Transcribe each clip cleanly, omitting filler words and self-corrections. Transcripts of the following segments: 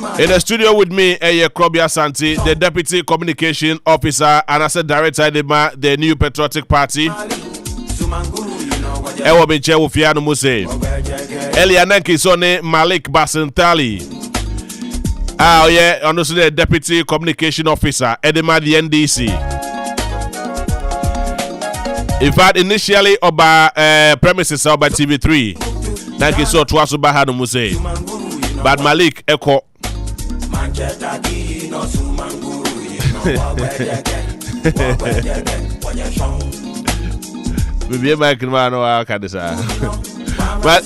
In the studio with me, Krobea Asante, the Deputy Communication Officer and Asset Director of the New Patriotic Party. Ewo Benche Wufiano Muse. Elianenki Sone Malik Basentali. Oh yeah, also the Deputy Communication Officer, Edema the NDC. In fact, initially about premises about TV3. Nanki so twaso bahano Muse. But Malik Eko. Maybe my man or Kadisa. But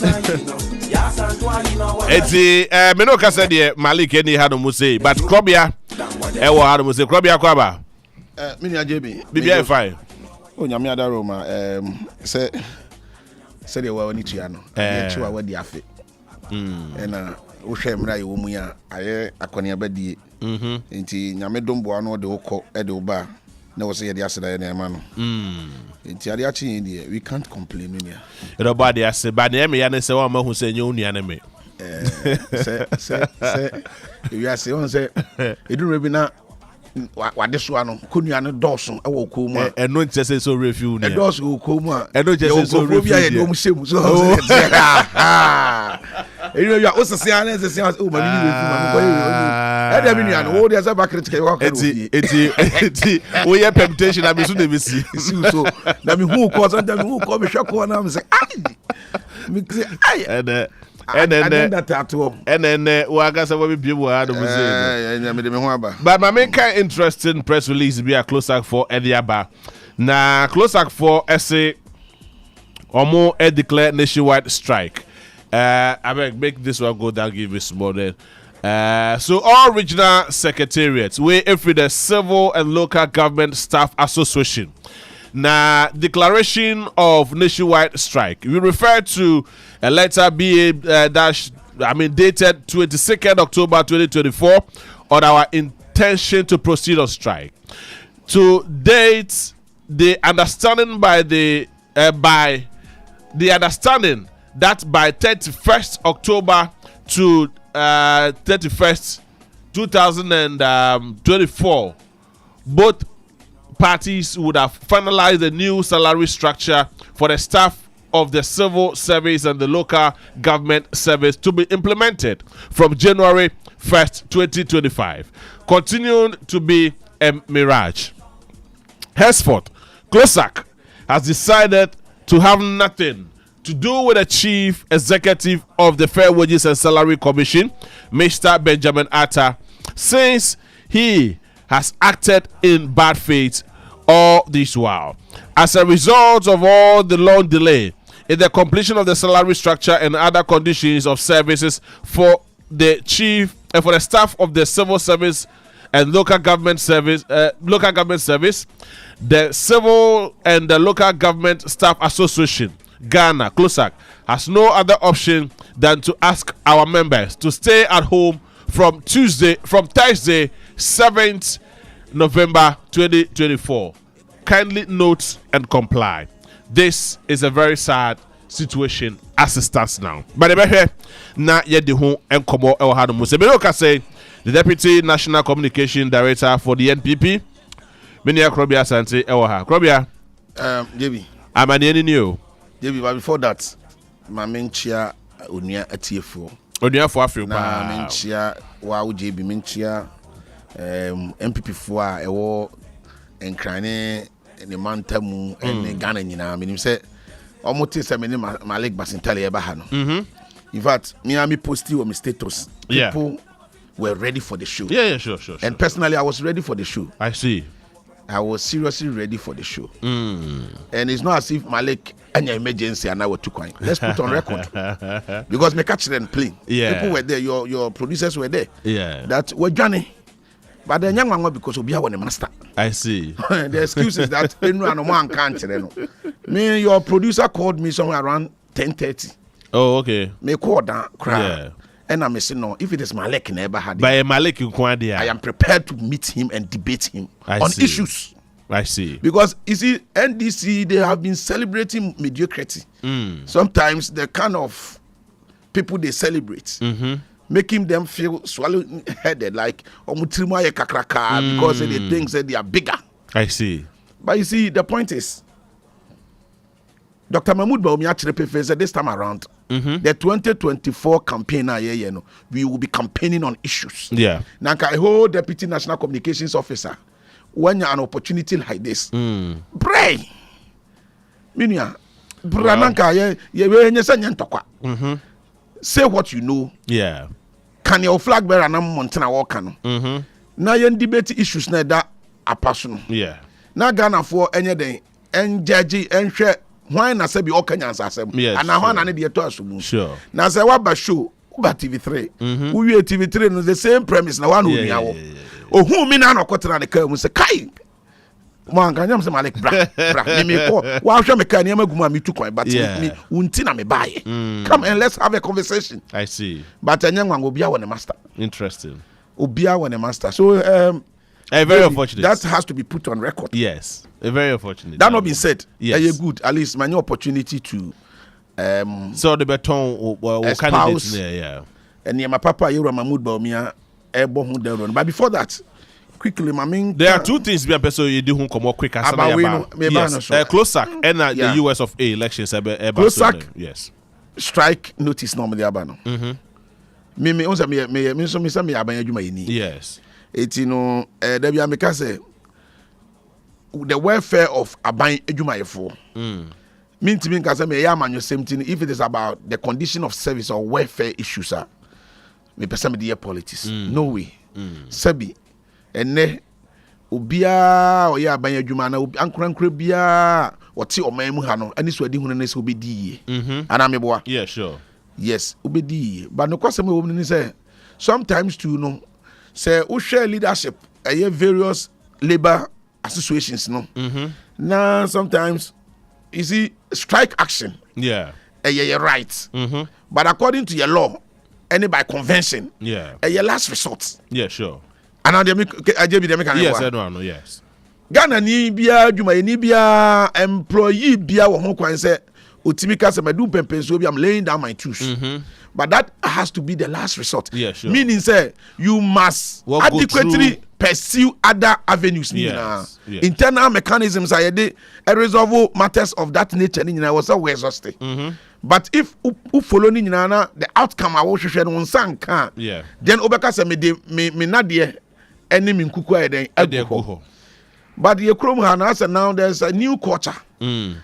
it's Menoka said Malik any had Muse, but Krobea Ewa had Muse, Krobea Kwaba. Minia JB. BBI fine. Oh, Yamiada Roma, said they were on Itiano. I were the affair. And Ushem Umuya, I Aquania Bedi. Inti Yamedumbo, no the Oko Edoba. No, say the Asada man. We can't complain. Nobody has said, but the enemy and say, one who say, you enemy. Say, you are saying, say, it don't really not. What this one couldn't you Dawson? I will come and not just so refuse. And Dawson will come and not just so refuse. You know, you are also saying, as a sound, oh, my, and there's a bucket. We have temptation. I mean, soon we see. So, I mean, who calls them who call me shock one and say, and then that tattoo, and then Wagas will be but my main kind interesting press release be a CLOSSAG for Ediaba. Now, CLOSSAG for essay or more declare nationwide strike. I beg make this one go down, give this more then. So all regional secretariats, we every the Civil and Local Government Staff Association. Now, declaration of nationwide strike. We refer to a letter dated 22nd October 2024 on our intention to proceed on strike. To date, the understanding understanding that by 31st October to 31st 2024, both parties would have finalized the new salary structure for the staff of the civil service and the local government service to be implemented from January 1st, 2025, continuing to be a mirage. Henceforth, CLOSSAG has decided to have nothing to do with the chief executive of the Fair Wages and Salary Commission, Mr. Benjamin Atta, since he has acted in bad faith all this while. As a result of all the long delay in the completion of the salary structure and other conditions of services for the chief and for the staff of the civil service and local government service, the Civil and the Local Government Staff Association, Ghana, CLOSSAG, has no other option than to ask our members to stay at home from Thursday, 7th November 2024. Kindly note and comply. This is a very sad situation as it stands now. But the na yedi ho enkomo e ha no Muse Menoka say the Deputy National Communication Director for the NPP, Minia Krobea Asante e ha. Krobea, JB. Amani any new. JB, but before that, my menchia Onua atiefo. Onua for Africa. Na menchia wa JB menchia NPP for a ewo enkrane ne mantamu ne Ghana nyina menim say omote say me Malik Basentali eba ha no. In fact, me posted on my status. People were ready for the show. Yeah, sure. And personally, I was ready for the show. I see. I was seriously ready for the show. And it's not as if Malik any emergency and I were too quiet. Let's put on record. Because me catch them playing. Yeah. People were there, your producers were there. Yeah. That were Johnny. But the young man because we are one master. I see. The excuse is that one can't. Me, your producer called me somewhere around 10:30. Oh, okay. Me call down, cry. Yeah. And I'm saying no. If it is Malik never had it, by Malik I am prepared to meet him and debate him on issues. I see. Because you see, NDC, they have been celebrating mediocrity. Sometimes the kind of people they celebrate making them feel swallow-headed, like omutrimaye kakraka, because they think that they are bigger. I see. But you see, the point is, Dr. Mahmoud Bawumia Chirepe said this time around, the 2024 campaign, we will be campaigning on issues. Yeah. Now, a whole deputy national communications officer, when you have an opportunity like this, pray. Minya, say what you know. Yeah. Can your flag bearer na Montana Walkano? Now you debate issues na that apasun. Yeah. Now Ghana for any day and judge and share. Why not say be all Kenyans as them? Yes, and now one and the to assume. Sure. Now say what about show? About TV3. We TV3 no the same premise. Now one who me oh who me na no kwotena ne ka mu say kai. Man kan yam say malik bra me ko wa hwe me ka ne maguma me tu kwan but me unti na me buy. Come and let's have a conversation. I see. But anyone go bia won the master. Interesting. Obia won the master. So very unfortunate. That has to be put on record. Yes. Very unfortunate. That not being said, yes. Good. At least my new opportunity to so the baton or candidates there, yeah. And my papa Yura Mahmoud Bawumia run. But before that, quickly, my main there are two things we are so you do come more quick as about yes. CLOSSAG and the US of A elections CLOSSAG, yes. Strike notice normally abano. Me also me abanya juma yini. Yes. It's there be ameka say the welfare of aban edwumayefo. Mean to me because me ya man same thing if it is about the condition of service or welfare issues me person me the politics. No way. Sabi enne obia o ya aban edwuma na ankorankora bia woti oman mu ha no ani so adi hunu na se obedi ana me boa. Yeah, sure. Yes, obedi. But no kwase me wo ni say sometimes too no say who share leadership various labor associations no. Now sometimes you see strike action. Yeah. You're right. But according to your law, any by convention, your last resort. Yeah, sure. And now yes, I know, yes. Ghana ni bia juma ni bia employee bia wo ho kwan say otimika say medum pempenso bi I'm laying down my tools. But that has to be the last resort. Yeah, sure. Meaning say you must adequately pursue other avenues. Yes. Internal mechanisms are a resolve matters of that nature. Was so exhausted. But if you follow the outcome I will share on san can. Then obeka say me na de enemy nkuku then alcohol. But the Chrome has now there's a new culture.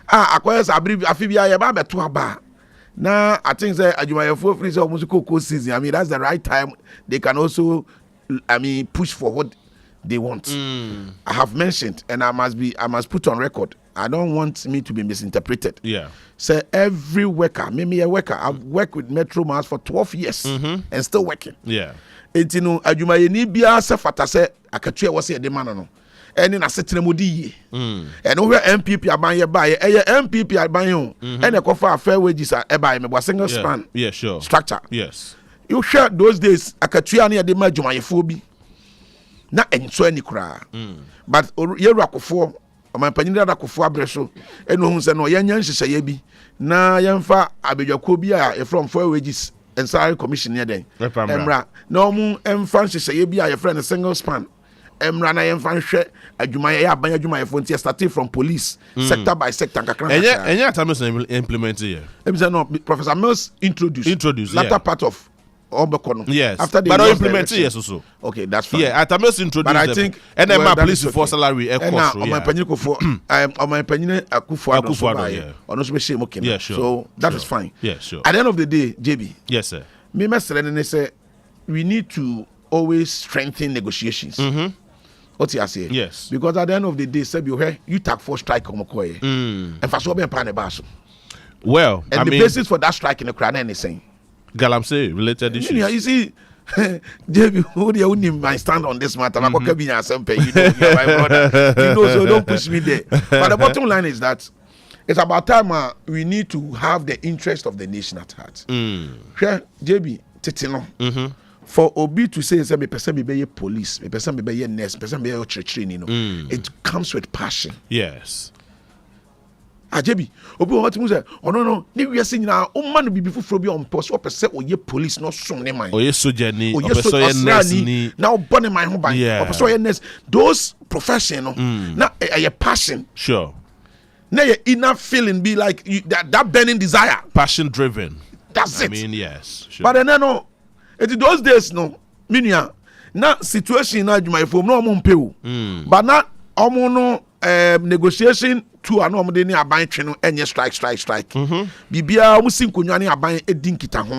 Acquires afibia ya ba beto aba. Now I think that Ajumayefo free almost cocoa season. I mean that's the right time. They can also push for what they want. I have mentioned and I must put on record. I don't want me to be misinterpreted. Yeah. Say every worker, maybe a worker. I've worked with Metro Mass for 12 years and still working. Yeah. It's Ajumayeni bia se fata se akatue was a demand no. And in a certain modi and over NPP aban buy NPP aban and a cover fair wages are buy me was single span structure. Yes. You share those days akatue near the Majumayefo bi na enso ani kra. But yeru akofo my panyin da akofo abreso eno hu se no yenya nhyehyeye bi na yemfa abedwako bi a from fair wages and salary commission near den emra na omu emfa nhyehyeye bi a your friend single span emra na yemfa hwe adwuma ya aban adwuma ye fonti starting from police sector by sector kakran enya atamis implement here no Professor Mills introduced latter part of Obekono. Yes, after they but implement yes also. Okay, that's fine. Yeah, Atamis introduced. But I think and then my police for salary. And now my penny for my penny Akufo. Honestly, shame okay. Yeah, sure. So that is fine. Yeah, sure. At the end of the day, JB. Yes, sir. Me say we need to always strengthen negotiations. What you say? Yes. Because at the end of the day, say you take for strike and for so be pan baso. Well, and the basis for that strike in the crowd anything. Galamsey related issues. You see, JB, who you my stand on this matter? I'm not going to be my brother. You know, so don't push me there. But the bottom line is that it's about time we need to have the interest of the nation at heart. JB, Titino. For Obi to say, me person be police, me person be nurse, person be church training, it comes with passion. Yes. ajebi obi what mu say ono no ni wiase nyina o ma no bibi fufuro bi on pose opese oye police no som ne man oye soldier ni opese oye nurse ni na obone man ho ban opese oye nurse those profession no na a passion sure na your inner feeling be like that burning desire passion driven that's it. I mean yes sure. But then no it those days no minia na situation na adwuma ifo no omo mpew but na omo no negotiation to an omo de ni aban twe no enye strike bibia omo sin konwa ne aban edi nkita ho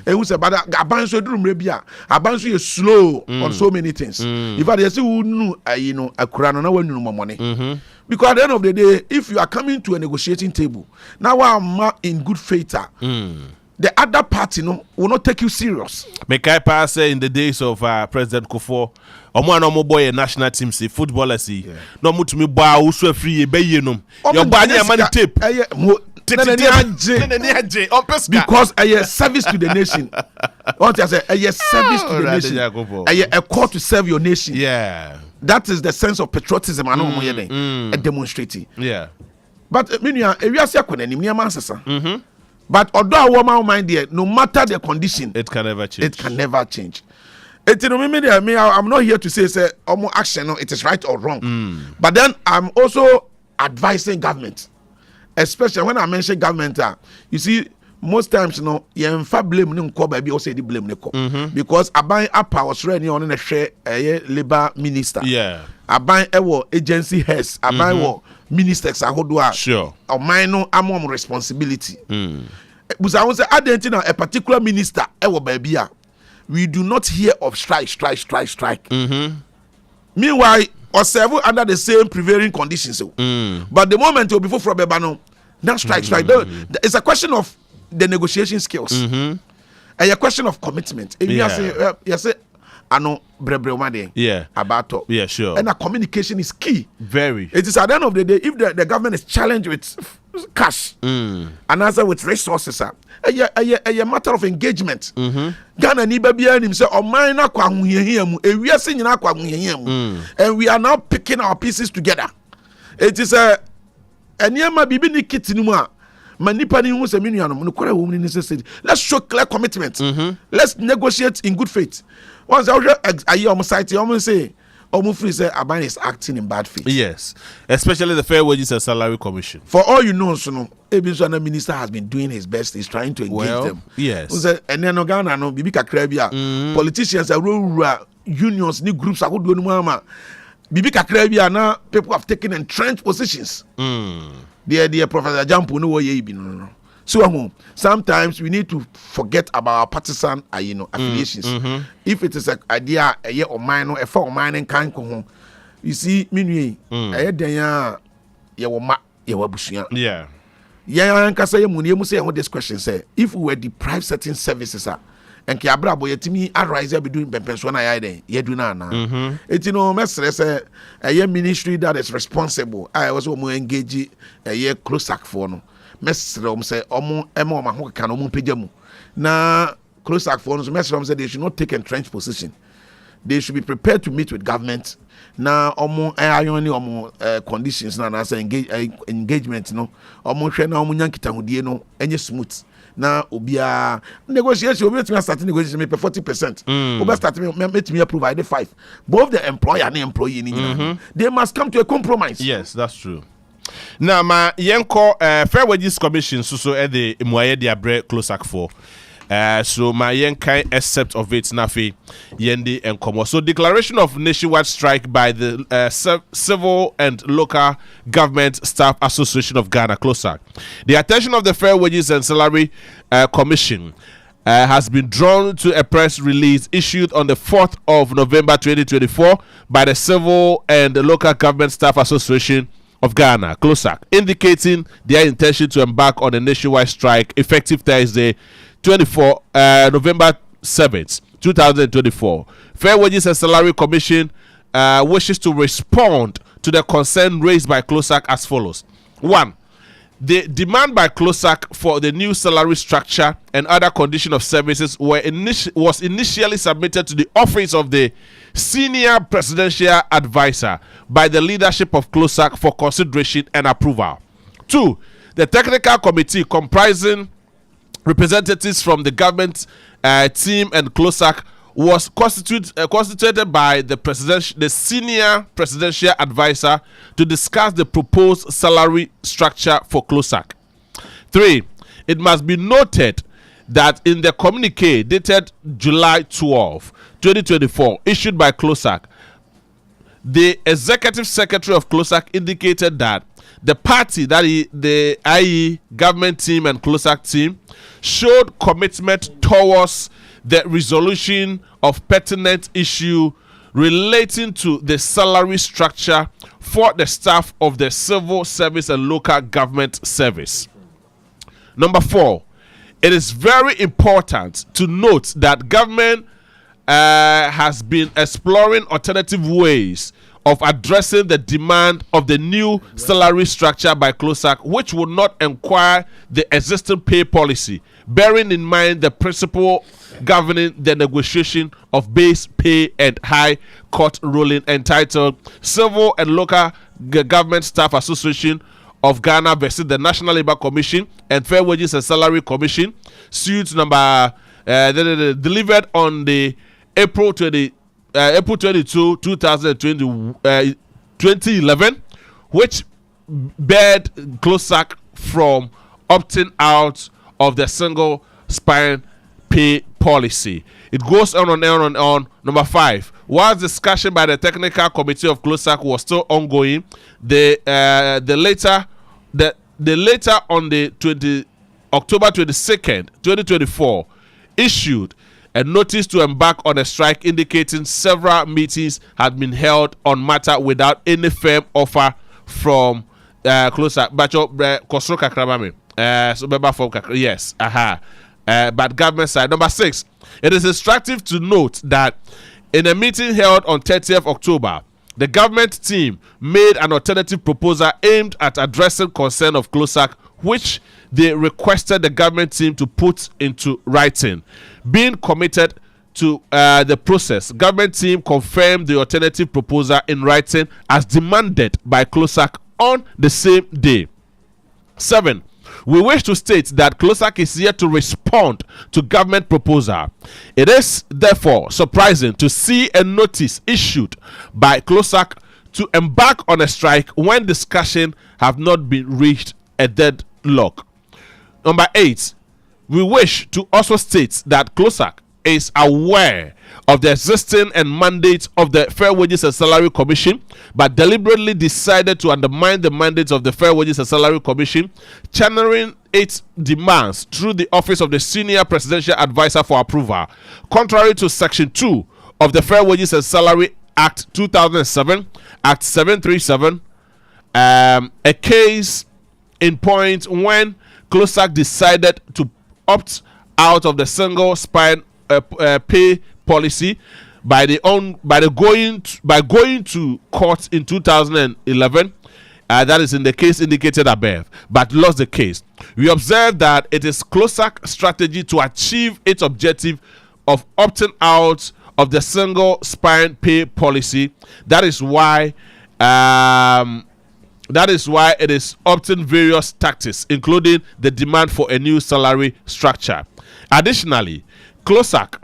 ehu se bada aban so duru mre bia aban so ye slow on so many things if I say unu ayi no akura no na wanunu momone because at the end of the day if you are coming to a negotiating table now I'm in good faith the other party will not take you serious. Mekai pass in the days of President Kufuor, omo boy national team say footballers no mutumi ba usu free be yenum. Your banya man tape. Because a service to the nation. What I say a service to the nation. A call to serve your nation. Yeah. That is the sense of patriotism and demonstrating. Yeah. But minia we are sekona ni man sesa. But although our mind there, no matter the condition, it can never change. It can never change. I'm not here to say action, it is right or wrong. But then I'm also advising government, especially when I mention government. You see, most times, you blame no baby or say the blame because I buy a power ready on a share a labor minister. Yeah, I buy a agency heads. I buy ministers are who sure or minor among responsibility. But I want to say identity a particular minister baby. We do not hear of strike. Meanwhile, or several under the same prevailing conditions. But the moment you'll be for Bebano, now strike. It's a question of the negotiation skills. And a question of commitment. If you say ano brebre about yeah, sure. And a communication is key. Very. It is at the end of the day, if the government is challenged with cash and answer with resources, a matter of engagement. Ghana ni baby him say o man na kwa huhia mu ewiase nyina kwa huhia mu and we are now picking our pieces together. It is a eniema bibi ni kitinu mu a manipa ni hu se menuanom no kwara wo mu ni say let's show clear commitment. Let's negotiate in good faith. Once I hear on site, I say, free say Aban is acting in bad faith. Yes, especially the Fair Wages and Salary Commission. For all you know, Ebinzwana minister has been doing his best. He's trying to engage them. Yes. And then Ghana no bibi kakrebia. Politicians are rural unions, new groups are good mama. Bibi kakrebia na people have taken entrenched positions. The Professor Jampu no way no. So sometimes we need to forget about our partisan affiliations. If it is an idea a year or mine or a four mine and can't go home, you see, meaning a day yeah. Yeah, and Kasa Muni say what this question say. If we were deprived certain services, and Kiabra boy Timi arise be doing pension I then yeduna. It's mestre say a year ministry that is responsible. I was more engaged a year CLOSSAG for no. Mesrom say omo emo ma ho kan omo pejamu na CLOSSAG for no mesrom say they should not take entrenched position. They should be prepared to meet with government. Na omo ayoni omo conditions na say engagement no omo hwe na omo nyankita hodie no enye smooth na obia negotiation obi to start negotiation me 40%. Obi start me provide 5. Both the employer and the employee they must come to a compromise. Yes, that's true. Now, my yenko Fair Wages Commission so at the Mwaye Diabre CLOSSAG for. So my yenkai except of it nafi yendi and Comm. So declaration of nationwide strike by the Civil and Local Government Staff Association of Ghana CLOSSAG. The attention of the Fair Wages and Salary Commission has been drawn to a press release issued on the 4th of November 2024 by the Civil and Local Government Staff Association of Ghana, CLOSSAG, indicating their intention to embark on a nationwide strike effective Thursday, November 7th, 2024. Fair Wages and Salary Commission wishes to respond to the concern raised by CLOSSAG as follows. 1. The demand by CLOSSAG for the new salary structure and other condition of services was initially submitted to the office of the Senior Presidential Advisor by the leadership of CLOSSAG for consideration and approval. 2. The technical committee comprising representatives from the government team and CLOSSAG was constituted by the senior presidential advisor to discuss the proposed salary structure for CLOSSAG. 3. It must be noted that in the communique dated July 12, 2024, issued by CLOSSAG, the executive secretary of CLOSSAG indicated that the party, the i.e. government team and CLOSSAG team, showed commitment towards the resolution of pertinent issue relating to the salary structure for the staff of the civil service and local government service. Number 4, it is very important to note that government has been exploring alternative ways of addressing the demand of the new salary structure by CLOSSAG, which would not inquire the existing pay policy, bearing in mind the principle governing the negotiation of base pay and high court ruling entitled Civil and Local Government Staff Association of Ghana versus the National Labour Commission and Fair Wages and Salary Commission, suit number delivered on the April 22, 2011, which barred CLOSSAG from opting out of the single spine pay policy. It goes on and on and on. Number 5, whilst discussion by the technical committee of CLOSSAG was still ongoing, the later on the October 22nd, 2024, issued a notice to embark on a strike indicating several meetings had been held on matter without any firm offer from CLOSSAG. Yes, but government side. Number 6, it is instructive to note that in a meeting held on 30th October, the government team made an alternative proposal aimed at addressing concern of CLOSSAG, which they requested the government team to put into writing. Being committed to the process, government team confirmed the alternative proposal in writing as demanded by CLOSSAG on the same day. 7. We wish to state that CLOSSAG is yet to respond to government proposal. It is therefore surprising to see a notice issued by CLOSSAG to embark on a strike when discussion have not been reached a deadlock. Number 8, we wish to also state that CLOSSAG is aware of the existing and mandate of the Fair Wages and Salary Commission, but deliberately decided to undermine the mandate of the Fair Wages and Salary Commission, channeling its demands through the office of the Senior Presidential Advisor for approval, contrary to Section 2 of the Fair Wages and Salary Act 2007, Act 737, a case in point when CLOSSAG decided to opt out of the single spine pay policy by going to court in 2011. That is in the case indicated above, but lost the case. We observe that it is CLOSSAG strategy to achieve its objective of opting out of the single spine pay policy. That is why it is opting various tactics, including the demand for a new salary structure. Additionally, CLOSSAG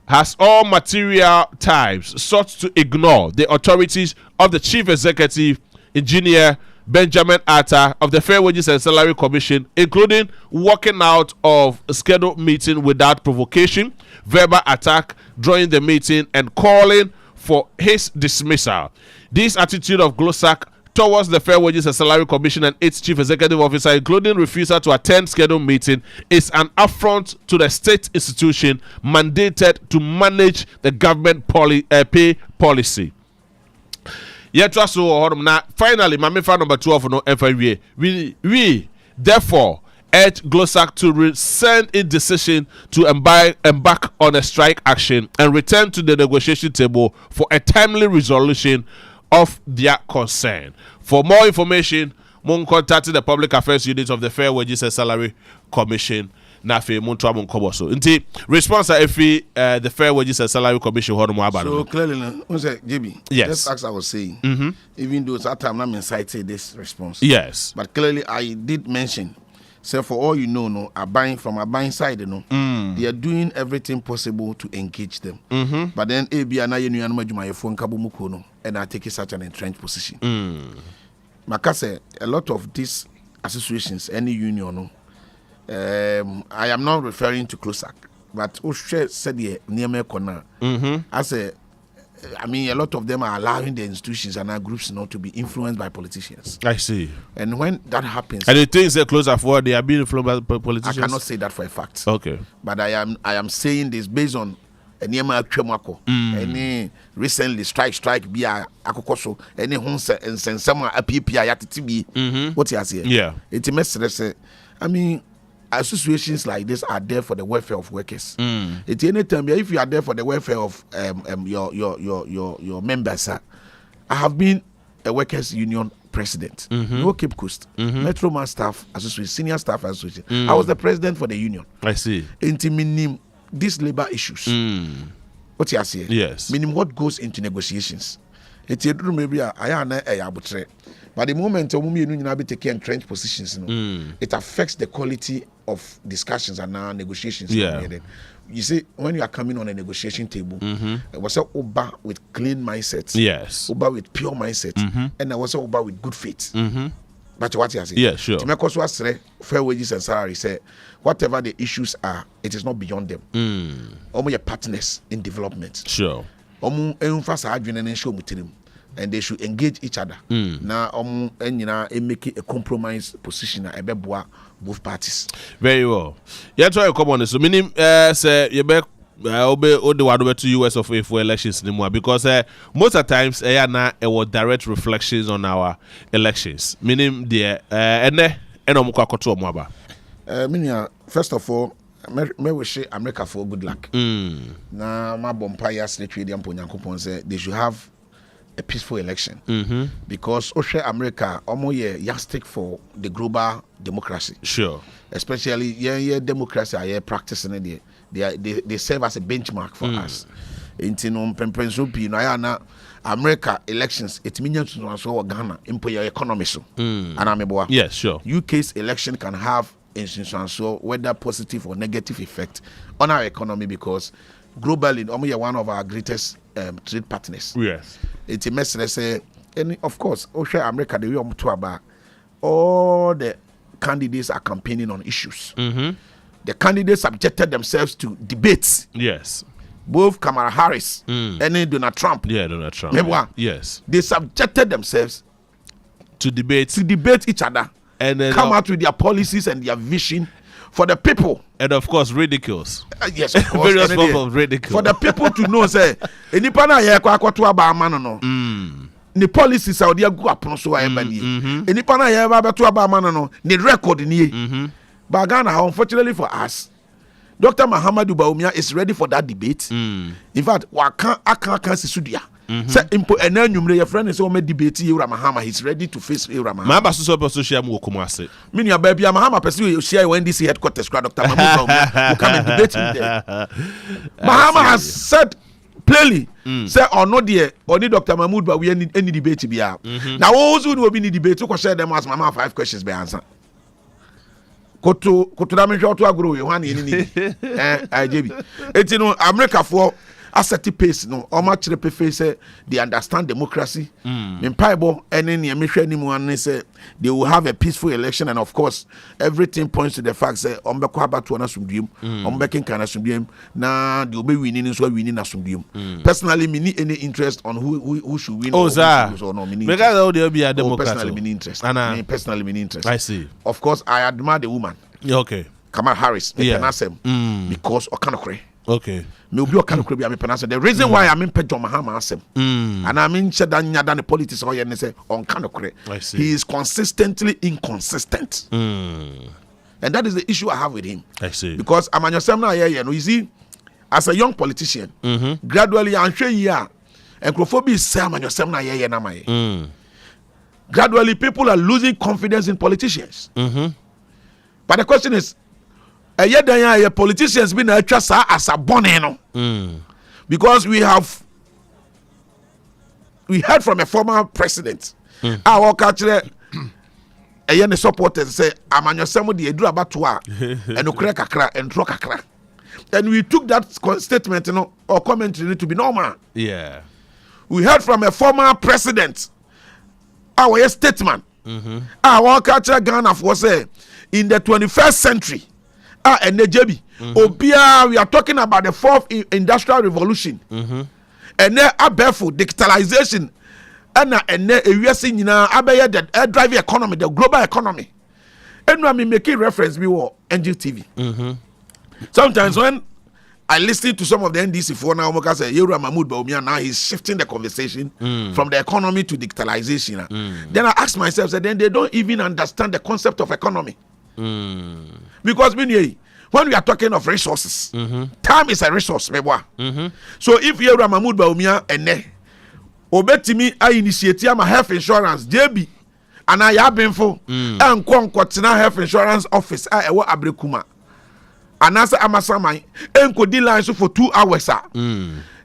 has all material times sought to ignore the authorities of the Chief Executive Engineer Benjamin Atta of the Fair Wages and Salary Commission, including walking out of a scheduled meeting without provocation, verbal attack during the meeting, and calling for his dismissal. This attitude of CLOSSAG towards the Fair Wages and Salary Commission and its chief executive officer, including refusal to attend scheduled meeting, is an affront to the state institution mandated to manage the government pay policy. Finally, number 12 no we therefore urge CLOSSAG to rescind its decision to embark on a strike action and return to the negotiation table for a timely resolution of their concern. For more information, contact the Public Affairs Unit of the Fair Wages and Salary Commission. na fe mo nto am nkobo so nti response every the Fair Wages and Salary Commission ho no mo aba so clearly no say JB yes. just as I was saying even though that time I'm incited this response yes but clearly I did mention. So for all you know, no, from a buying side, you know, they are doing everything possible to engage them. But then AB and I phone kabumukono and I take such an entrenched position. Makase, a lot of these associations, any union, I am not referring to CLOSSAG, but Oshe said here near me corner. I mean, a lot of them are allowing the institutions and our groups not to be influenced by politicians. I see. And when that happens, and the things they close up for, they are being influenced by politicians. I cannot say that for a fact. Okay. But I am saying this based on any recently strike be a akokoso any hunse and some PPI at TB. What you say? Yeah. It's a message. I mean, associations like this are there for the welfare of workers. It's any time if you are there for the welfare of your members. I have been a workers union president. No Cape Coast, Metro Man Staff Association, Senior Staff Association. I was the president for the union. I see. Meaning these labor issues. What you say? Yes. Meaning what goes into negotiations. It's a maybe but the moment you take entrenched positions, it affects the quality of discussions and now negotiations. Yeah. You see, when you are coming on a negotiation table, it was a Uber with clean mindsets. Yes. Uber with pure mindsets. And I was a Uber with good faith. But what you say? Yeah, sure. To make us Fair Wages and Salary say whatever the issues are, it is not beyond them. Omo your partners in development. Sure. Omo emphasize adwene and show mutirim. And they should engage each other. Now, make a compromise position at both parties. Very well. Yeah, try to come on this. So, meaning, say you be obey to US of A for elections anymore because most of the times, was direct reflections on our elections. Meaning, meaning, first of all, may wish America for good luck. Now, my bumpire secretary say they should have a peaceful election because America almost yardstick for the global democracy. Sure. Especially democracy are practicing it. They serve as a benchmark for us. America elections it means to Ghana impo your economy so. Yes, sure. UK's election can have whether positive or negative effect on our economy because globally almost one of our greatest trade partners. Yes. It's a message say, and of course, America the way to about all the candidates are campaigning on issues. The candidates subjected themselves to debates. Yes. Both Kamala Harris and then Donald Trump. Yeah, Donald Trump. Yes. They subjected themselves to debate each other and then come out with their policies and their vision for the people. And of course, ridicules. Yes, of course. Various forms of ridicule. For the people to know, say, anyone here to no. The policies are there go up so I am anyone here to no. The record in but Ghana, unfortunately for us, Dr. Mahamadou Bawumia is ready for that debate. In fact, I can't see say impo ena nwumre your friend is o me debate Ewura Mahama, he's ready to face Ewura Mahama. Ma ba so social mu Kumase. Me nua ba bia Mahama person share when this headquarters Dr. Mahmoud will come and debate him there. Mahama has said plainly say or no there only Dr. Mahmoud but we any debate bia. Now those who will be in debate to share them as Mama 5 questions be answer. Koto da me hwe to agro we wan ni IJB. Etino America for asset pace no oma chire pefe say they understand democracy. Mpaibo ene ne mehwe ni mu an say they will have a peaceful election and of course everything points to the fact say ombeko abatu na sumdiem ombeken kana sumdiem na they will be winning so winning na sumdiem. Personally me need any interest on who should win or no me because all they be a democrat. Personally me interest. Me personally me interest. I see. Of course I admire the woman. Okay. Kamala Harris, yeah. Because Okanokre. Okay. Me obi Okanokre be am penance. The reason why I'm in John Mahama asem. And I'm in Shedanya than the politics or you say on Kanokre. He is consistently inconsistent. And that is the issue I have with him. I see. Because I'm on your seminar here, you see, as a young politician, gradually I'm sure and Crophobia is Sam on your seminar here, gradually people are losing confidence in politicians. But the question is, a politicians been a trust as a boneno. Because we heard from a former president. Our culture, the supporters say, "I'm on your somebody do about toa and ukra and trokakra." And we took that statement, or commentary to be normal. Yeah. We heard from a former president, our statesman. Our culture Ghana was in the 21st century. And Nejebi. Obia, we are talking about the fourth industrial revolution. And then barefoot digitalization. And then we are seeing the air drive economy, the global economy. And when we making reference, we were NGTV. Sometimes when I listen to some of the NDC for now, say Yura Mahmoud Baumia now he's shifting the conversation from the economy to digitalization. Then I ask myself, then they don't even understand the concept of economy. Because when we are talking of resources, time is a resource. So if Yura Mahmoud Baumia and Obetimi I initiate my health insurance, JB, and I have been for and Kwankwatina health insurance office, I will abrekuma. And answer Amasamai, and could deal lines for 2 hours.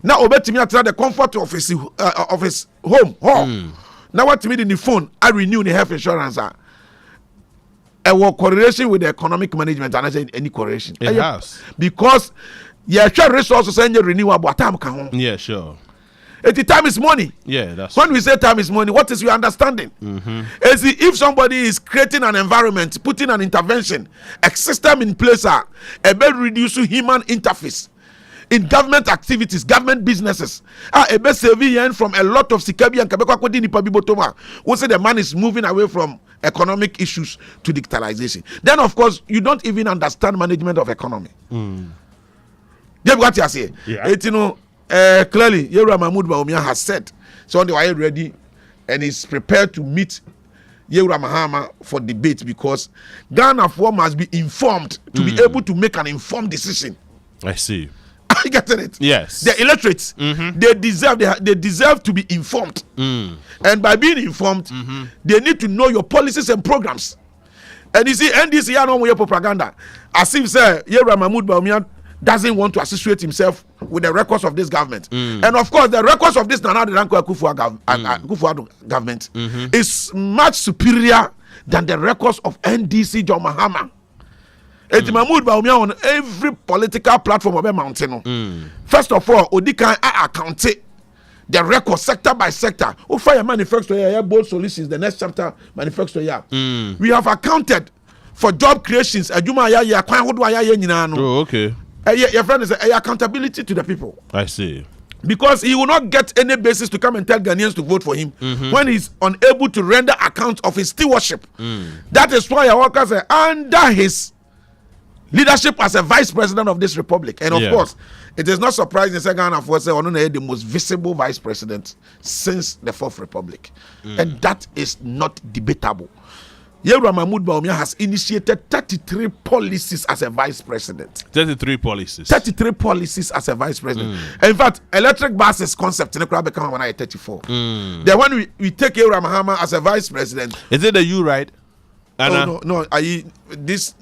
Now, obey me at the comfort of his home. Now, what to me in the phone, I renew the health insurance. A work correlation with the economic management, and I say any correlation. It has. Because share resources and you renew about time. Yeah, sure. The time is money. Yeah, that's when we say time is money, what is your understanding? If somebody is creating an environment, putting an intervention, a system in place, a better reducing human interface in government activities, government businesses, a better saving from a lot of Sikabi and Kabekwa Kodini Pabibotoma. We say the man is moving away from economic issues to digitalization. Then, of course, you don't even understand management of economy. Get what you say? Yeah. Clearly, Yura Mahmoud Baumia has said, so they are ready and is prepared to meet Yura Mahama for debate because Ghana must be informed to be able to make an informed decision. I see. Are you getting it? Yes. The electorates, they deserve to be informed. And by being informed, they need to know your policies and programs. And you see, NDC are no propaganda. As if say Yura Mahmoud Baumia doesn't want to associate himself with the records of this government. And of course, the records of this Nana Akufo-Addo government is much superior than the records of NDC John Mahama. Mahmoud Baumia on every political platform of a mountain. First of all, Odikan account the record sector by sector. O fire manifesto here, bold solutions, the next chapter manifesto here. We have accounted for job creations. Oh, okay. Your friend is accountability to the people. I see. Because he will not get any basis to come and tell Ghanaians to vote for him when he's unable to render account of his stewardship. That is why our workers are under his leadership as a vice president of this republic. And of course, it is not surprising that Ghana was the most visible vice president since the Fourth Republic. And that is not debatable. Yura Mahmoud Baumia has initiated 33 policies as a vice president. 33 policies. 33 policies as a vice president. In fact, electric buses concept in the become when I 34. Then when we take Yura Mahama as a vice president. Is it the you right? No. This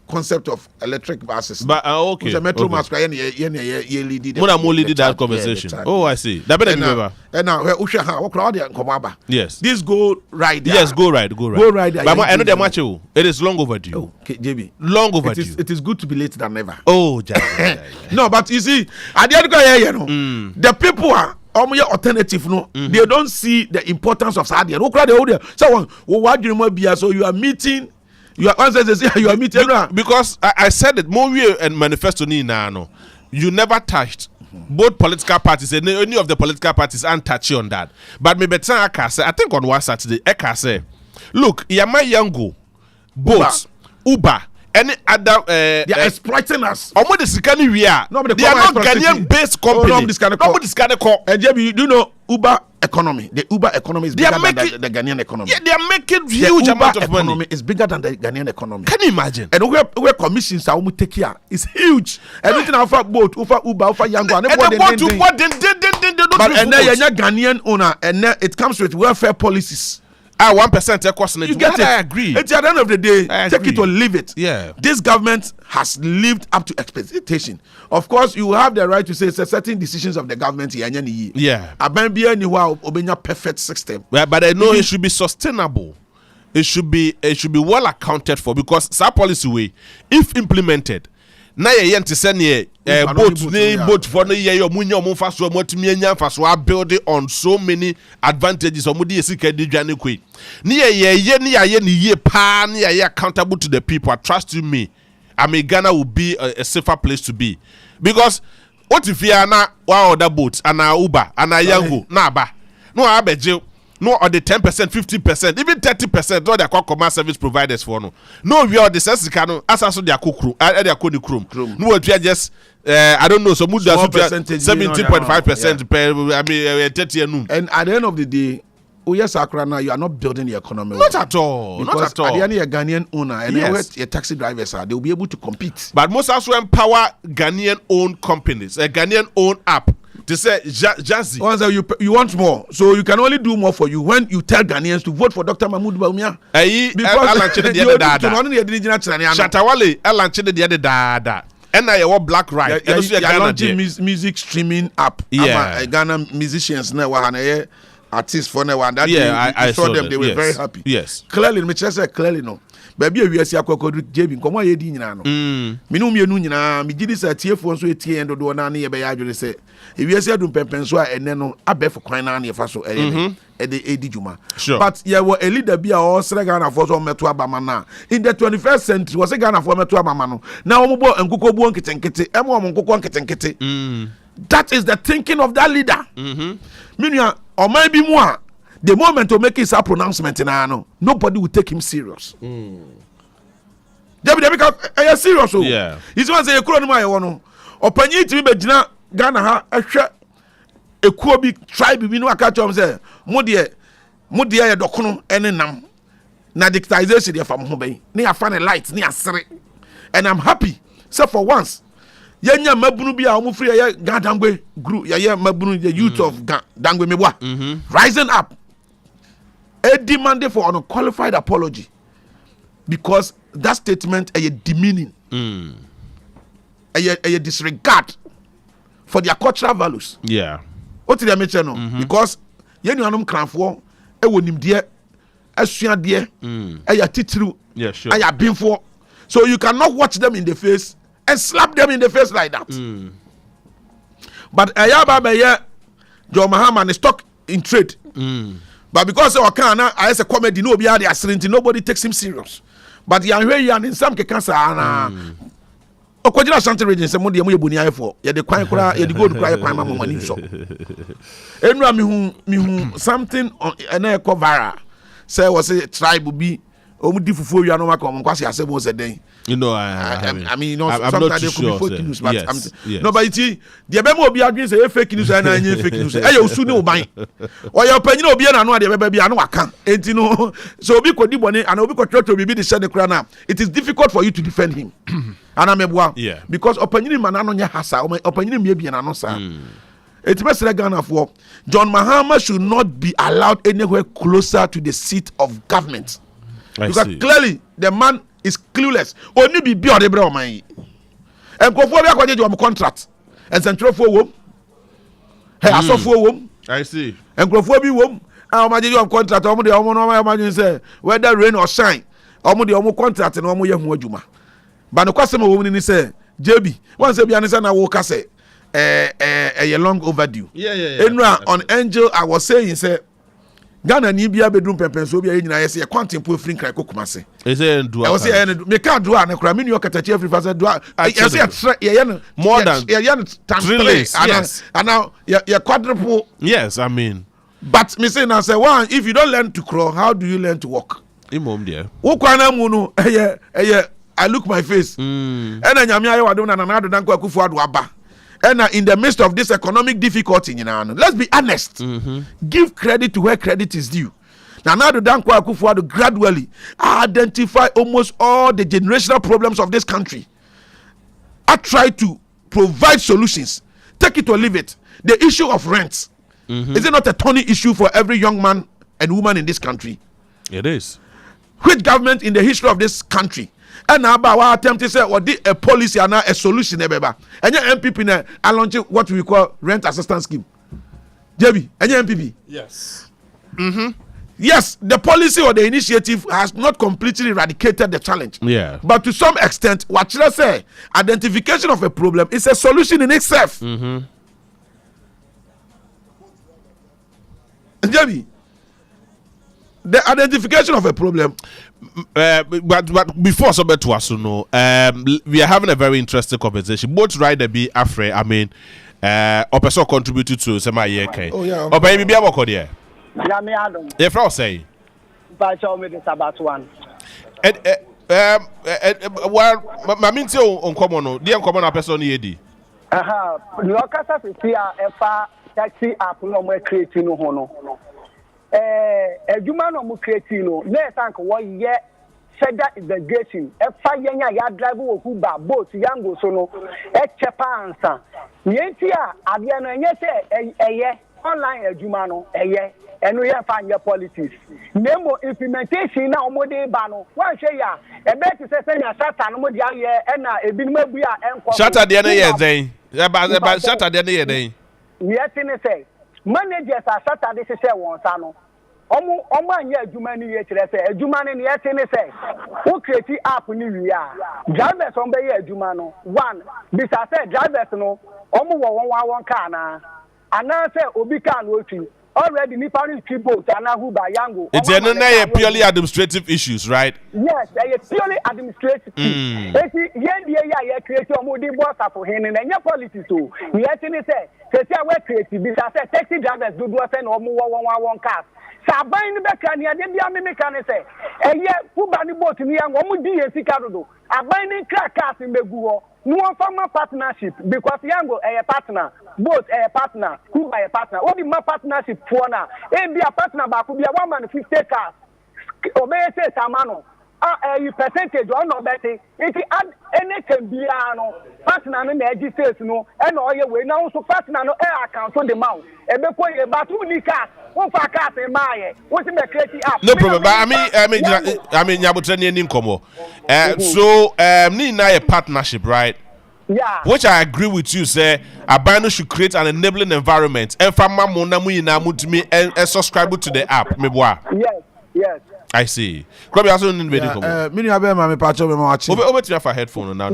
concept of electric buses. But okay. The metro mask lead that conversation. Oh, I see. That better remember. And now yes. This go right there. Yes, go right. Go right. But I know much. It is long overdue. Oh, okay, JB. Long overdue. It is good to be late than never. Oh, no, but you see, at the end the people are alternative they don't see the importance of Sadia. So you are meeting you are meeting because I said that Mowie and manifesto you never touched both political parties and any of the political parties aren't touchy on that. But maybe I think on one Saturday I say look, Yama Yango, boats, Uber, any other they are exploiting us. They are not Ghanaian based company. Nobody's gonna call. And you do know Uber economy. The Uber economy is bigger than the Ghanaian economy. Yeah, they are making huge amount of money. Economy is bigger than the Ghanaian economy. Can you imagine? And where commissions are take care is huge. Everything over boat, over Uber, over Yango, and then Ghanaian owner, and then it comes with welfare policies. 1% cost. You get it. I agree. At the end of the day, take it or leave it. Yeah. This government has lived up to expectation. Of course, you have the right to say certain decisions of the government here. Yeah. Perfect system. But I know it should be sustainable. It should be well accounted for, because that policy way, if implemented, na ye yent send boat for no ye yo munyo mo fa so motumi anya fa so build on so many advantages omudi esika di dwane kwe ne ye ne ye pa ne ye accountable to the people. Trust you me, I mean Ghana will be a safer place to be, because what if you are na wa order boat and Uber and Yango na ba no abeje no, or the 10%, 50%, even 30%. No, they are called commerce service providers for no. We are the sense cano as also their crew, their chrome. No, we are just I don't know. So mood 17.5%. I mean 30 and at the end of the day, yes, Akrana, you are not building the economy. Not at all. Because not at all. At the end, you're a Ghanaian owner, and your taxi drivers they will be able to compete. But most also empower Ghanaian-owned companies, a Ghanaian-owned app. They say Jazzy. Once you want more, so you can only do more for you when you tell Ghanaians to vote for Dr. Mahmoud Bawumia. Because Shatawale launched the other dada. And I want Black Right. You're launching music streaming app. Yeah, Ghana musicians now artists for now, and that I saw them. They were very happy. Yes, clearly, me say clearly no. Baby, we see akoko JB. Komo ye di nyina no. Me no mienu nyina. Me gidi sa tie fo so etie endo do na na ye be ya adwene se. E wi ase adum pempen so a ene no abefo kwan na na ye fa so e edi juma. But ye were a leader bi a o sere Ghana for so meto abama na. In the 21st century, was Ghana for meto abama no. Na omubo nkoko bu nketenkete, emo om nkoko nketenkete. That is the thinking of that leader. Minua or maybe more. The moment to make his pronouncement in Ano, nobody will take him serious. Because serious. Yeah. He's one say a crown my one. Or penny to be Ghana ha a Kobe tribe we know a catch on say Mudia Dokuno and nam. Na dictization from Hobay. Near funny lights near Sere. And I'm happy. So for once. Yenya mabunu bi a omo free ya Gadangwe group ya mabunu the youth of Dangwe Mebwa rising up a demand for an unqualified apology, because that statement is demeaning, a disregard for their cultural values. Yeah, what did I mention? Because yenu anum kranfo e wonim de asua de e ya titru e ya binfo, so you cannot watch them in the face and slap them in the face like that. But Ayaba John Mahama is stuck in trade. But because of Okana, I as a comedy, nobody takes him serious. But in some cases, Okwajira Asante region, some of the Bunia for the Quine Kura, the good cry, Pama money. So, Enra me something on an echo vara. Say was a tribe will be Omudifu Yanoma Kwasi as was a day. You know, I mean, you know, sometimes there could be fake news, but yes. No, but the memo be against a fake news and I fake news. I also know mine. Or your opinion will be an annual baby, I know I can't. And you know, so we could do one and we could try to be the Senate crana. It is difficult for you to defend him. And I'm a yeah, because opinion man on your hasa, opinion may be an answer. It's best Ghana for John Mahama should not be allowed anywhere closer to the seat of government. Because clearly the man is clueless. Only be the bro man. And go for your contract. And central for wom. Hey, I saw for wom. I see. And go for be wom. I'll imagine your contract. I'm the imagine say whether rain or shine. I'm the contract and I'm Juma. But the customer woman say, JB, once a pianist I walk say a long overdue. Yeah. Enra on Angel, I was saying say Ghana ni bia bedroom pempen so bia nyina yesi e kwanten po free cry kokumase ese do I was say me ka do na kra me nu okatachi every fast do yesi ye no more than trillions and now you quadruple. Yes, I mean, but me say now say one, if you don't learn to crawl, how do you learn to walk? Imom there wo kwana mu no I look my face and nyame aye wado na na do dan kwa kufu ado aba. And in the midst of this economic difficulty, let's be honest. Give credit to where credit is due. Now the Dankwa Akufo-Addo gradually identify almost all the generational problems of this country. I try to provide solutions. Take it or leave it. The issue of rent. Is it not a thorny issue for every young man and woman in this country? It is. Which government in the history of this country? And now about our attempt to say what a policy and a solution ebeba. And your MPP now I launch what we call rent assistance scheme. JB, and your MPP? Yes. Yes, the policy or the initiative has not completely eradicated the challenge. Yeah. But to some extent, what should I say? Identification of a problem is a solution in itself. JB, the identification of a problem. But before somebody to us know, we are having a very interesting conversation. Both Ryder B. Afre, I mean, Opeso contributed to Sema Yeke. Oh, yeah. Oh, baby, be able to there. Yeah, me Adam. If I say, But show me the Sabbath one. Well, my means on common, dear common person, Yedi. No casa here, a taxi app no more creating no hono. A human no more creating no. Let's thank 1 year. Said that is the gation. A 5 year ya drive who ba boat yango sono. A chepa answer. Yentia, Abiano, and yet a year online a humano, a year. And we have found your policies. Nemo implementation now more day bano. One say ya, a better say ya Satan more year and a big maybe and shut at the end of the day. About shut at the end of the day. Yes, in a say, managers are Saturday say one sano. Omo year Jumani year say, a Jumani yet in a say, who create up new year. Drivers on the year Jumano. One, this I said drivers no, Omo one car na. And now say Obikan working. Already Nipani people who by Yango. It's purely administrative issues, right? Yes, they are purely administrative. Yeah, create your moody boss for him and your policy too. Yes, and he said, we're creative. This I said, taxi drivers do send or more one cars. Sabain the Becania, then the Army mechanic say, and yet, who by the boat in the young woman, Sicardo, a binding crack cars in the Guo. No formal partnership because Yango a partner, both a partner, who by a partner. What is my partnership for now? A be a partner, but could be a 150 cars. Obey says Samano. A percentage or no better. If you add anything beyond partner and the no, and all your way now, so partner no air account on the mouth. And before you but who need cars, who for cars in my what's in the creative app? No problem, but I mean, Yabutani Ninkomo. So, Nina a partnership, right? Yeah. Which I agree with you, say, Abano should create an enabling environment. And from my monamu inamutimi and subscribe to the app. Yes. I see. Krobea Asante, mini abe ma me pacho me ma wachi. Over to your headphone now.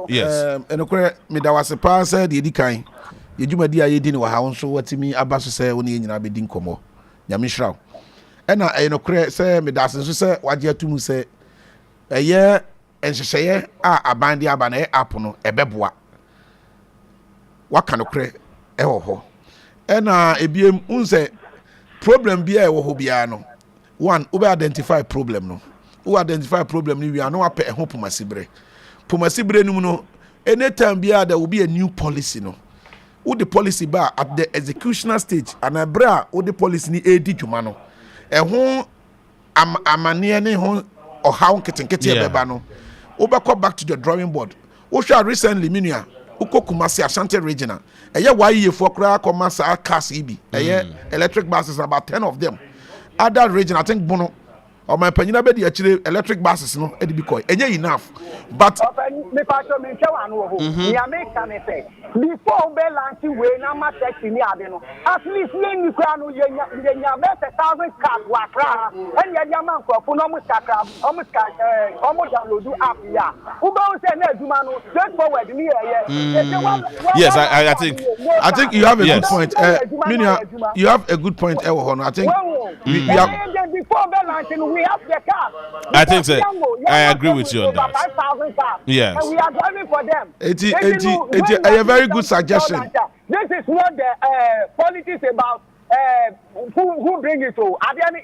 Yes. Enokore me da wase pa say de edikan. Ye dwumadi a ye di ne wa ha wonso watimi aba so say woni nyina be di nkomo. Nyame hraw. Ena enokore say me da senso say waje atumu say eye enhyehyeye a abande aba na app no ebeboa. Waka nokore ho. Ena ebiem unse problem bia e wo ho bia no. One, we identify problem no. We identify problem ni we are no ape ho pomasibre. Pomasibre no no anytime bia there will be a new policy no. Who the policy ba at the executional stage and abra who the policy ni edi dwuma no. E ho amane ne ho ohaw nketenkete beba no. We back to the drawing board. We shall recently minua uko Kumasi Asante regional. Eye waye for kra komasa cars ibi. Eye electric buses about 10 of them. Other region, I think Bono or my penina bedi actually electric buses no edibikoy. Enye enough. But me pastor me chawa no ho. Me America me say before be launching we na ma taxi ni ade no. At least ni kwa no yenya be 1,000 cars wa kra. En ya dia man ko no mo sakra, omo download app ya. Who go say na aduma no straightforward ni Yes, I think you have a good point. Minia, you have a good point. I think before the launching we have the car. I think so. I agree with you on that. 5,000 cars. Yes. And we are driving for them. It's a very good suggestion. This is not the politics about who bring it to.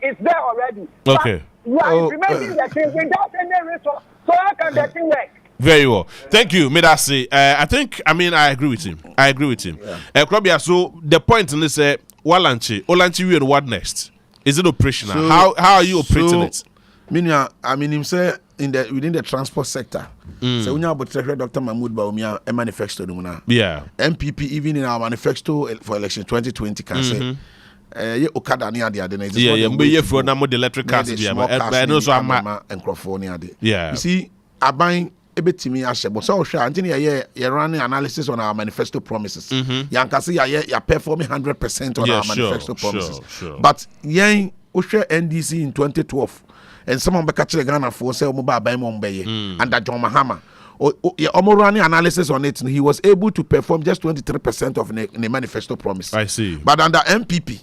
It's there already. Okay. You are implementing the thing without any resource. So how can the thing work? Very well. Thank you, Medasi. I agree with him. Krobea, so the point in this Olanchi, we and what next? Is it operational? So, how are you operating it? Him say within the transport sector. So when you about Dr. Mahmoud Baumia a manifesto. Yeah. NPP even in our manifesto for election 2020 can say ye okada ni ade ade na it is yeah mbe ye fro na mo the electric cars bia but no so ama enkrofo ni ade yeah you see aban ebetimi ahye but so hwa anti ye run analysis on our manifesto promises yankase ya performing 100% on our manifesto promises but yen ohwe NDC in 2012 and someone be catch Ghana for say omo ba aban mo mbeye under John Mahama omo running analysis on it, he was able to perform just 23% of the manifesto promise. I see. But under MPP,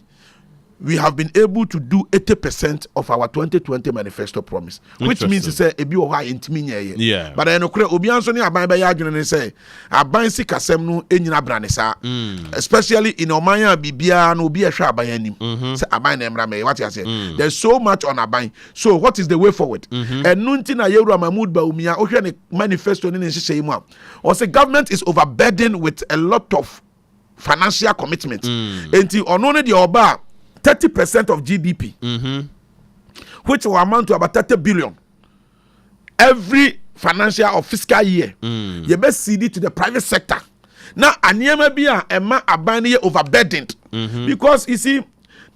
we have been able to do 80% of our 2020 manifesto promise, which means to say ebi oha intimi yeah. But I know obi anso ni aban be ya adwene say aban si kasem no enyina brane sa, especially in omanya bibia no obi ehwe aban anim. Say aban na emra me what you say. There's so much on aban. So what is the way forward? And nunti na Yewura Mahmood Bawumia ohwe ne manifesto ni nhyehyɛ mu a. Or say government is overburdened with a lot of financial commitments. Enti ono ne de oba 30% of GDP, which will amount to about 30 billion every financial or fiscal year. You best cede to the private sector. Now, Anyama Bia Emma Abani overburdened because you see,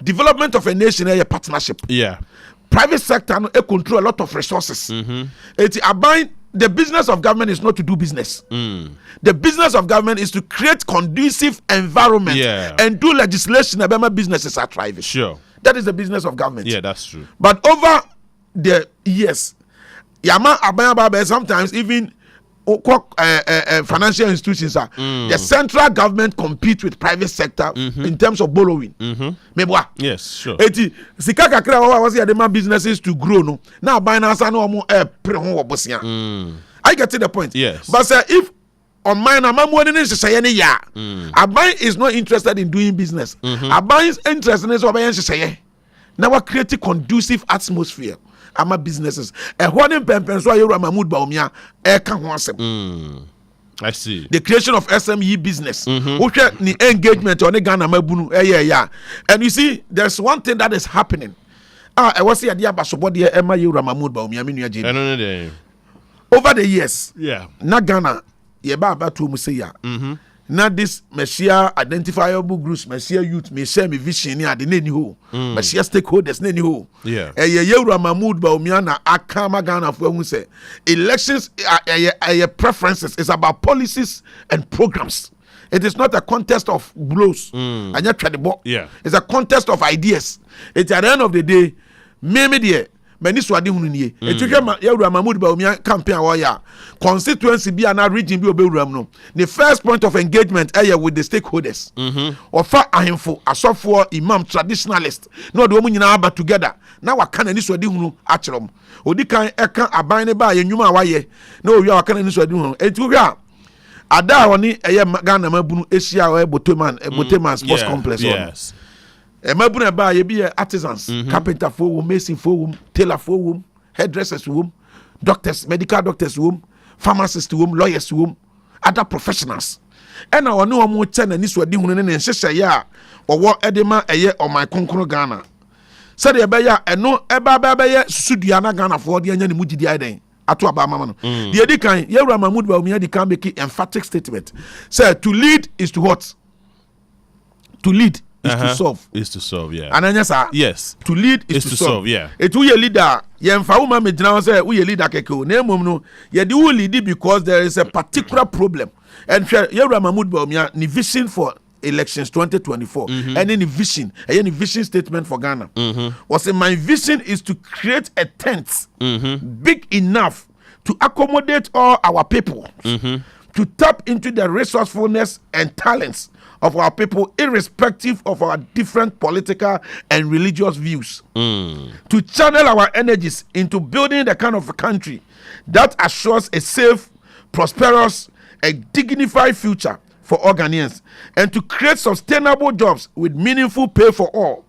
development of a nation is a partnership. Yeah, private sector control a lot of resources. The business of government is not to do business. The business of government is to create conducive environment and do legislation about businesses are thriving. Sure. That is the business of government. Yeah, that's true. But over the years, Yama Abaya sometimes even financial institutions the central government compete with private sector in terms of borrowing. Yes, sure. Sika kakra was the demand businesses to grow no. Now binance no mo pre ho obosia. I get to the point. Yes. But if on mine amamu ni nhyehyɛ ne ya. Aban is not interested in doing business. Aban is interested in so aban nhyehyɛ. Now we create a conducive atmosphere. Ama businesses. One so Yewura Mahmood Bawumia ka ho asem. I see. The creation of SME business. The engagement on the Ghana mabunu and you see there's one thing that is happening. I was here the abasobodi Emma Yewura Mahmood Bawumia me nua JB. Over the years. Yeah. Na Ghana ye ba to mu say ya. Now this Messiah identifiable groups, Messiah youth, Messiah vision ni ade neni ho. Messiah stakeholders neni ho. Yeah. Yewura Mahmood Bawumia na akama Ghana for hu say elections are preferences. It's about policies and programs. It is not a contest of blows. Yeah. It's a contest of ideas. It's at the end of the day, maybe many swadi hunu nie etuhwe Yewura Mahmood Bawumia campaign awaya constituency bi na region bi obewuram no the first point of engagement with the stakeholders ofa ahemfo asofo imam traditionalist no de omu nyina aba together na waka na ni swadi hunu akyerem odi kan eka aban ne ba yenwuma awaye na owia waka na ni swadi hunu etuhwe a ada woni Ghana mabunu esia boteman sports complex yes. Mabuna ba ye be artisans, carpenter for mason for tailor for hairdressers for doctors, medical doctors for pharmacists for lawyers for other professionals. And I know more ten and this were doing and nhyehyɛ ya or what edema eye on my konkro Ghana. Said the beya and no eba sudiana Ghana for the anya ni mugidi aden. Ato aba mama no. The edikan Yewura Mahmood Bawumia di can make emphatic statement. Say to lead is to what? To lead is to solve. Is to solve, yeah. And then yes. To lead is to solve, yeah. It we a leader. Yemfa uma me jina say we a leader keke. Na mum no, ye di we lead because there is a particular problem. And Yewura Mahmood Bawumia ni vision for elections 2024 and any vision statement for Ghana was my vision is to create a tent big enough to accommodate all our people to tap into the resourcefulness and talents of our people irrespective of our different political and religious views to channel our energies into building the kind of country that assures a safe, prosperous, and dignified future for all Ghanaians and to create sustainable jobs with meaningful pay for all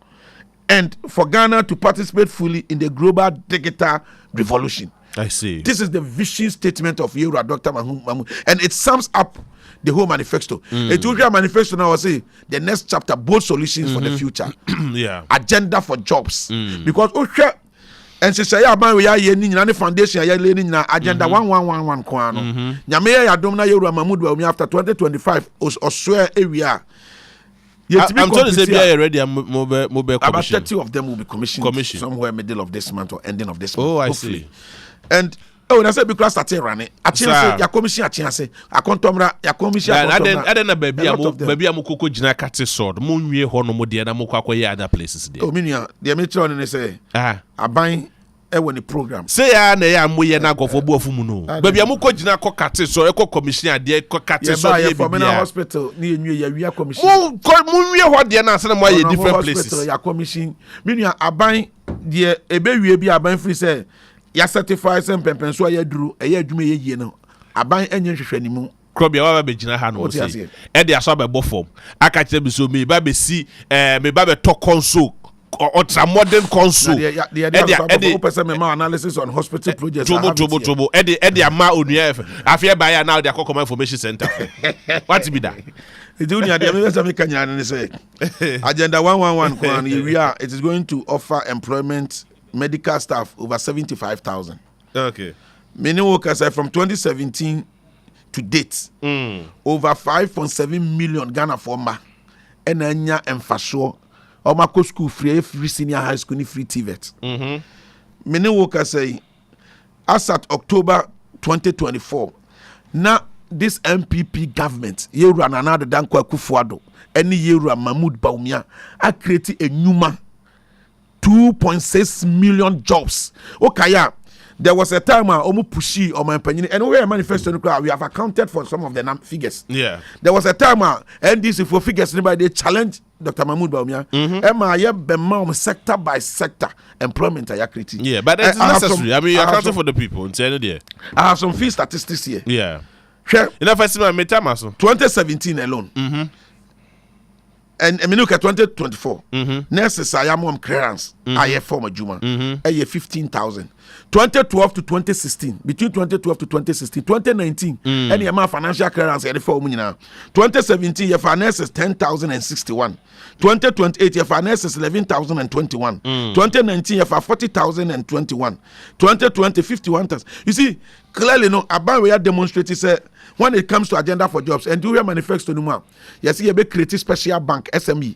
and for Ghana to participate fully in the global digital revolution. I see. This is the vision statement of Yewura Dr. Mahmood and it sums up the whole manifesto. It will be a manifesto now. I say the next chapter, bold solutions for the future. Yeah. Agenda for jobs. Because and she say about we are ni foundation ya le ni agenda 1111 kwa no. Nyame ya dom na Yewura Mahmood Bawumia after 2025 oswe area I'm told to say be already mobile about 30 of them will be commissioned somewhere middle of this month or ending of this month. Oh, I hopefully. see. And that's it because started running. I say your commission I contomra your commission. I don't baby am koko jina kate sword. Mo nwie ho no mo de na mo kwakoye other places there. Oh minia, the metro ne say aban when the program. Say ya na ya moye na gofo bu afumu no. Baby am ko jina ko kate so e ko commission ade ko kate so dey for Mena hospital ni enwie ya wia commission. Mo nwie ho de na say na mo ye different places. Ya commission. Minia aban de ebewie bi aban free say ya certify some pempen so ya duru e ya adwuma ye yie no aban enye hwehwanimu Krobea wa be gina ha no say e de aso be bofom aka kire bi so me ba be si me ba be to console ultra modern console the person me analysis on hospital projects trouble e de ama onua afia ba ya now they come information center what be that the junior the me kanya ne say agenda 111 it is going to offer employment medical staff over 75,000. Okay. Many workers are from 2017 to date. Over 5.7 million Ghana former. Enanya emfaso. Omako school free senior high school ni free TVET. Many workers say as at October 2024. Now this NPP government yeru another dan kwa Kufuado. Any yeru Mahmoud Baumia a create a new man. 2.6 million jobs. Okay, there was a time when Omu Pushi or my opinion, and we are manifesting. We have accounted for some of the figures. Yeah, there was a time when NDC for figures, they challenge Dr. Mahmoud Baumia. Emma, sector by sector employment. Yeah, but that's necessary. You're accounting for the people. I have some fee statistics here. Yeah, sure. Enough estimate, 2017 alone. And I mean, look at 2024. Nurses I am clearance. I have former Juma. I have 15,000. 2012 to 2016. Between 2012 to 2016, 2019. Any amount financial clearance. I have 2017. Your finances 10,061. 2028. Your finances 11,021. 2019. Your 40,021. 2020 51,000. You see clearly, no. About we are demonstrating say. When it comes to agenda for jobs, and do we manifesto no more? Yes, you be create special bank SME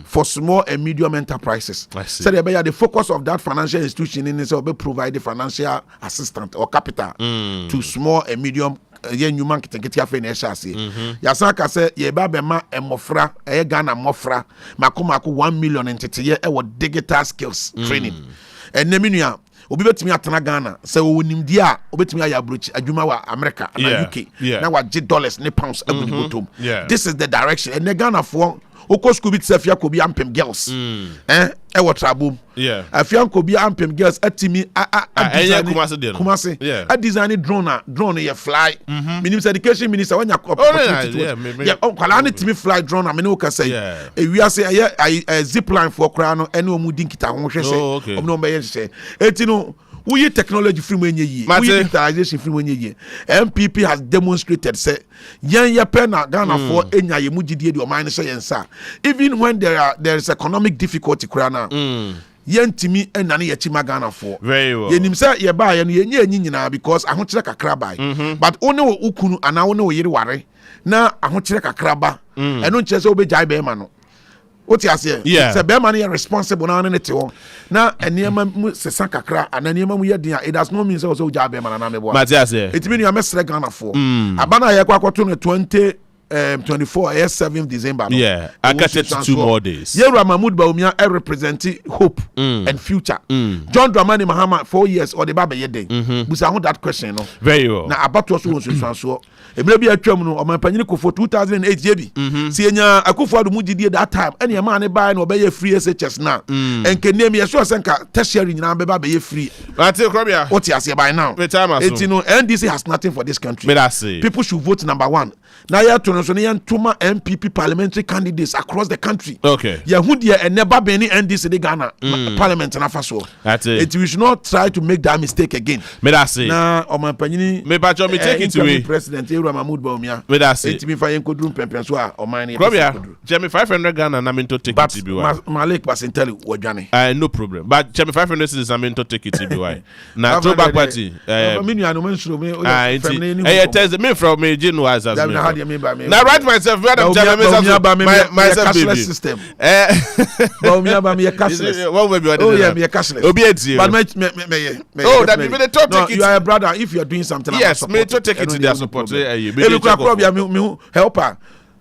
for small and medium enterprises. So the focus of that financial institution in is to provide the financial assistance or capital to small and medium human get ya financial say. Yasaka say ye ba be ma emofra e Ghana mofra makomako 1 million entity ye digital skills training. And neminua obi betimi atena Ghana say wonimdi a obetimi aya broach adwuma wa America and UK na wa $dollars ne pounds agudi botom. This is the direction and the Ghana for oko school bit sefia ko bi ampem girls e wo trabo afia ko bi ampem girls atimi kumase a design drone ye fly minister education minister wanya kwala ne timi fly drone a me no ka say e wi ase ye zip line for kra no ene omudi nkita ho hwehwe omno be ye hye etino we technology free when ye digitalization free when ye NPP has demonstrated say yan ye pen na Ghana for enya ye mugidie de o man say yensa even when there is economic difficulty kura na yentimi enane ye chima Ghana for very well yenim say ye ba ye no ye nyina because ahokyere kakra bai but one wo ukunu ana one wo yiri ware na ahokyere kakra ba eno nche say obejai be ma no. What you say? Yeah. Say be man is responsible na ne te ho. Na enema mu sesa kakra ana enema mu yedin it does not mean say o ja be man na me bo. But you say it mean you mesre Ghana for. Abana ye kwa kwato no 2024 7th December no. Yeah. I got it 2 more days. Yeru Mahmoud Baumia representing hope and future. John Dramani Mahama 4 years or the baba yeden. Busa hold that question no. Very well. Na abato so ebile bi atwam no o man panyini ko for 2008 jebi si enya Akufo-Addo mugidie that time ene e man ne buy no be ye free SHS na enke name ye so senka tertiary nyina be ba ye free but Krobea what you say by now it no NDC has nothing for this country. People should vote number 1 now you to no so tuma NPP parliamentary candidates across the country. Okay ye hu de e never be any NDC de Ghana parliament na faso it we should not try to make that mistake again. Na o man panyini me ba me take it away president Mahmoud Baumia. With that say, it me for Yenkodrum Pempenswa or mine. Jamie 500 Ghana na minto take it to be why. Malik was in tell you no problem. But Jamie 500 is a minto take it to be why. Now to back party. I mean you are no mention me. Tell me from me Jinu as how do you mean by me? Now write myself where I'm telling myself baby. System. But me about me cashless. What will be? Oh yeah, me cashless. But me. Oh, that people they talk No, take you it. are a brother. If you are doing something, Yes, me to take it to their support. If you Krobea helper.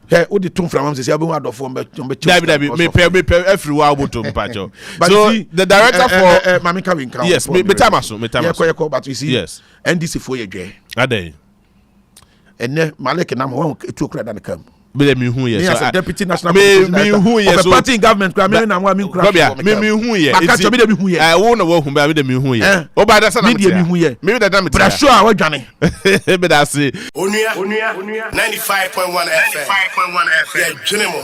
Hey, what the tune from say you have for me everywhere to mpacho. But So see, the director for Mami Kawin count. yes, me tamaso. But you see, Yes. NDC for ye. Ade. And then Malek and I'm one to credit and come. Me who Me yes. as a deputy national me who yes. of a party in government. I mean, I'm one Krobea, me who ye. I catch me who ye. I won't know who me me who ye. Oh, but that's not me who ye. Maybe that damn it. But I'm sure I was Johnny. But that's it. Onua 95.1 FM. 95.1 FM. Yeah, General.